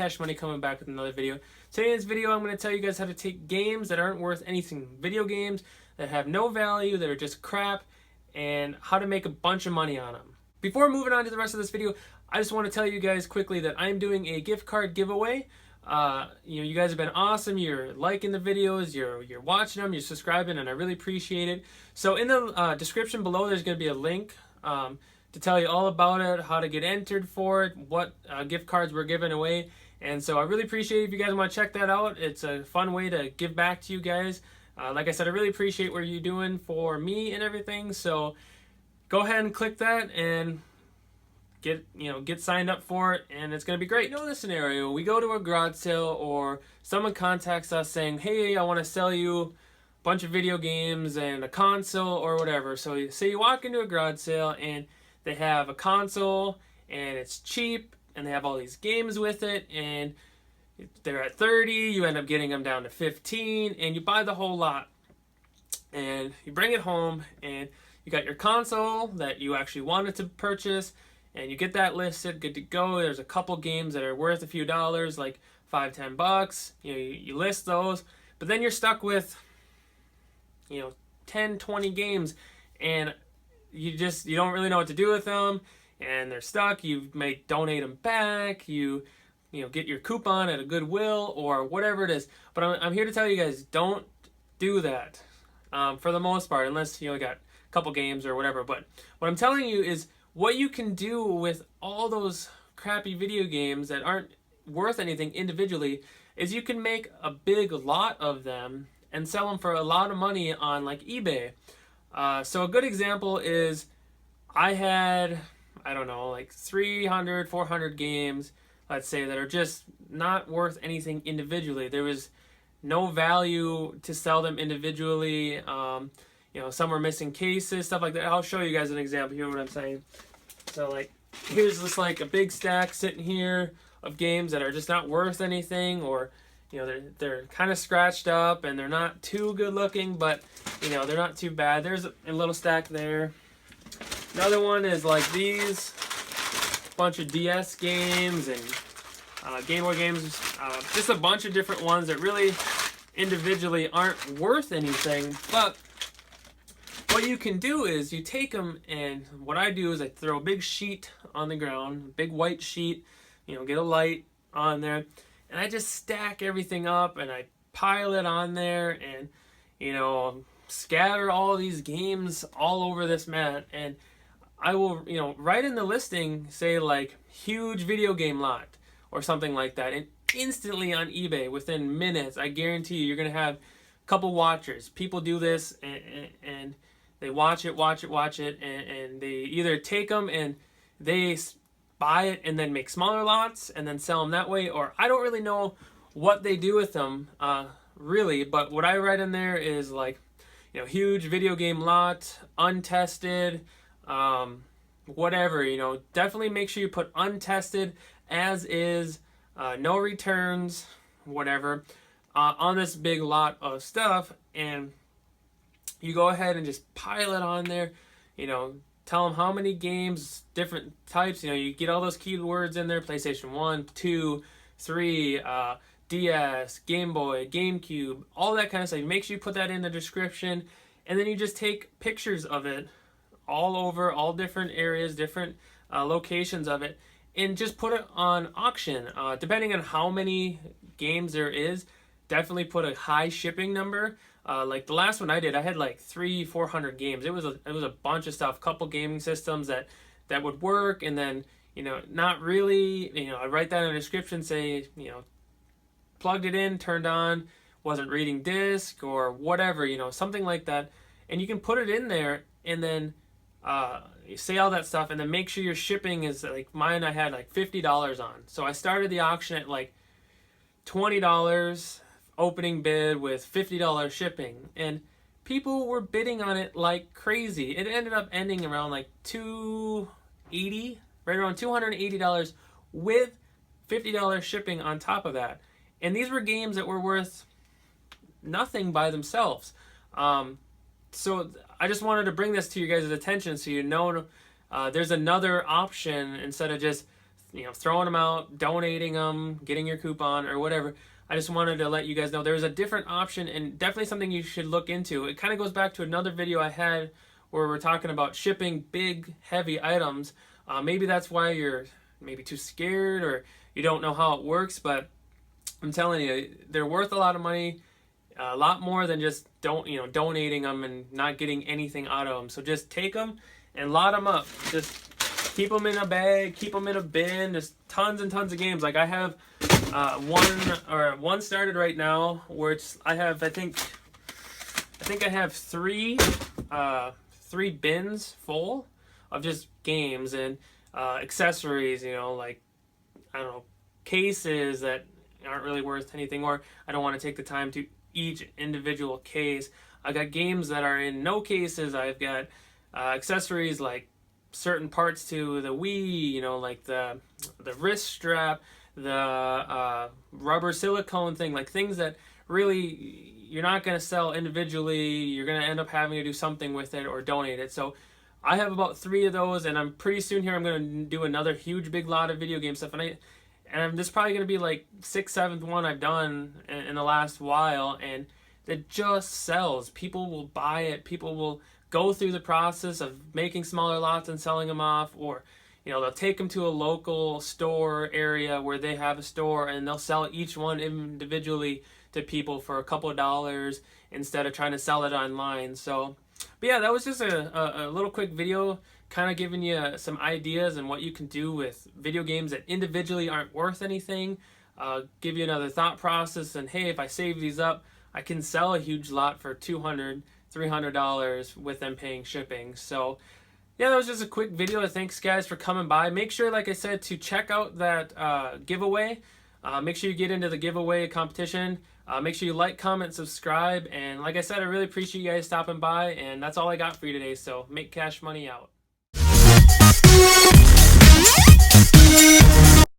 Cash Money, coming back with another video. Today in this video, I'm going to tell you guys how to take games that aren't worth anything, video games that have no value, that are just crap, and how to make a bunch of money on them. Before moving on to the rest of this video, I just want to tell you guys quickly that I'm doing a gift card giveaway. You guys have been awesome. You're liking the videos, you're watching them, you're subscribing, and I really appreciate it. So in the description below, there's going to be a link to tell you all about it, how to get entered for it, what gift cards we're giving away. And so I really appreciate it if you guys want to check that out. It's a fun way to give back to you guys. Like I said, I really appreciate what you're doing for me and everything. So go ahead and click that and get signed up for it, and it's going to be great. You know the scenario, we go to a garage sale or someone contacts us saying, hey, I want to sell you a bunch of video games and a console or whatever. So you walk into a garage sale and they have a console and it's cheap and they have all these games with it, and they're at 30, you end up getting them down to 15, and you buy the whole lot and you bring it home and you got your console that you actually wanted to purchase, and you get that listed, good to go. There's a couple games that are worth a few dollars, like $5-10. You list those, but then you're stuck with 10-20 games, and you don't really know what to do with them, and they're stuck. You may donate them back, you get your coupon at a Goodwill or whatever it is. But I'm here to tell you guys, don't do that for the most part, unless you got a couple games or whatever. But what I'm telling you is what you can do with all those crappy video games that aren't worth anything individually is you can make a big lot of them and sell them for a lot of money on like eBay. So a good example is I had, I don't know, like 300, 400 games, let's say, that are just not worth anything individually. There was no value to sell them individually. Some were missing cases, stuff like that. I'll show you guys an example. You know what I'm saying? So like, here's just like a big stack sitting here of games that are just not worth anything, or they're kind of scratched up and they're not too good looking, but they're not too bad. There's a little stack there. Another one is like these, bunch of DS games and Game Boy games, just a bunch of different ones that really individually aren't worth anything. But what you can do is you take them, and what I do is I throw a big sheet on the ground, a big white sheet, get a light on there, and I just stack everything up and I pile it on there, and scatter all these games all over this mat, and I will write in the listing, say like huge video game lot or something like that, and instantly on eBay within minutes, I guarantee you're gonna have a couple watchers. People do this and they watch it, and they either take them and they buy it and then make smaller lots and then sell them that way, or I don't really know what they do with them really, but what I write in there is like huge video game lot, untested, whatever. Definitely make sure you put untested, as is, no returns, whatever, on this big lot of stuff, and you go ahead and just pile it on there. Tell them how many games, different types. You get all those keywords in there: PlayStation 1, 2, 3, DS, Game Boy, GameCube, all that kind of stuff. Make sure you put that in the description, and then you just take pictures of it all over, all different areas, different locations of it, and just put it on auction. Depending on how many games there is, definitely put a high shipping number. Like the last one I did, I had like 300-400 games. It was a bunch of stuff, couple gaming systems that would work, and then not really. I write that in the description, say plugged it in, turned on, wasn't reading disc or whatever, something like that, and you can put it in there, and then you say all that stuff, and then make sure your shipping is like mine. I had like $50 on, so I started the auction at like $20 opening bid with $50 shipping, and people were bidding on it like crazy. It ended up ending around like $280, right around $280 with $50 shipping on top of that. And these were games that were worth nothing by themselves. So I just wanted to bring this to you guys' attention, so there's another option instead of just throwing them out, donating them, getting your coupon or whatever. I just wanted to let you guys know there's a different option, and definitely something you should look into. It kind of goes back to another video I had where we're talking about shipping big, heavy items. Maybe that's why you're maybe too scared or you don't know how it works, but I'm telling you, they're worth a lot of money, a lot more than just donating them and not getting anything out of them. So just take them and lot them up. Just keep them in a bag, keep them in a bin. There's tons and tons of games. Like I have one started right now, which I think I have three bins full of just games and accessories. Like I don't know, cases that aren't really worth anything, or I don't want to take the time to each individual case. I got games that are in no cases. I've got accessories like certain parts to the Wii, like the wrist strap, the rubber silicone thing, like things that really you're not going to sell individually. You're going to end up having to do something with it or donate it. So I have about 3 of those, and I'm pretty soon here I'm going to do another huge big lot of video game stuff, and this is probably going to be like 6th, 7th one I've done in the last while, and it just sells. People will buy it. People will go through the process of making smaller lots and selling them off, or they'll take them to a local store area where they have a store, and they'll sell each one individually to people for a couple of dollars instead of trying to sell it online. So, but yeah, that was just a little quick video, kind of giving you some ideas and what you can do with video games that individually aren't worth anything. Give you another thought process, and hey, if I save these up, I can sell a huge lot for $200, $300 with them paying shipping. So yeah, that was just a quick video. Thanks guys for coming by. Make sure, like I said, to check out that giveaway. Make sure you get into the giveaway competition. Make sure you like, comment, subscribe, and like I said, I really appreciate you guys stopping by, and that's all I got for you today. So make cash money out.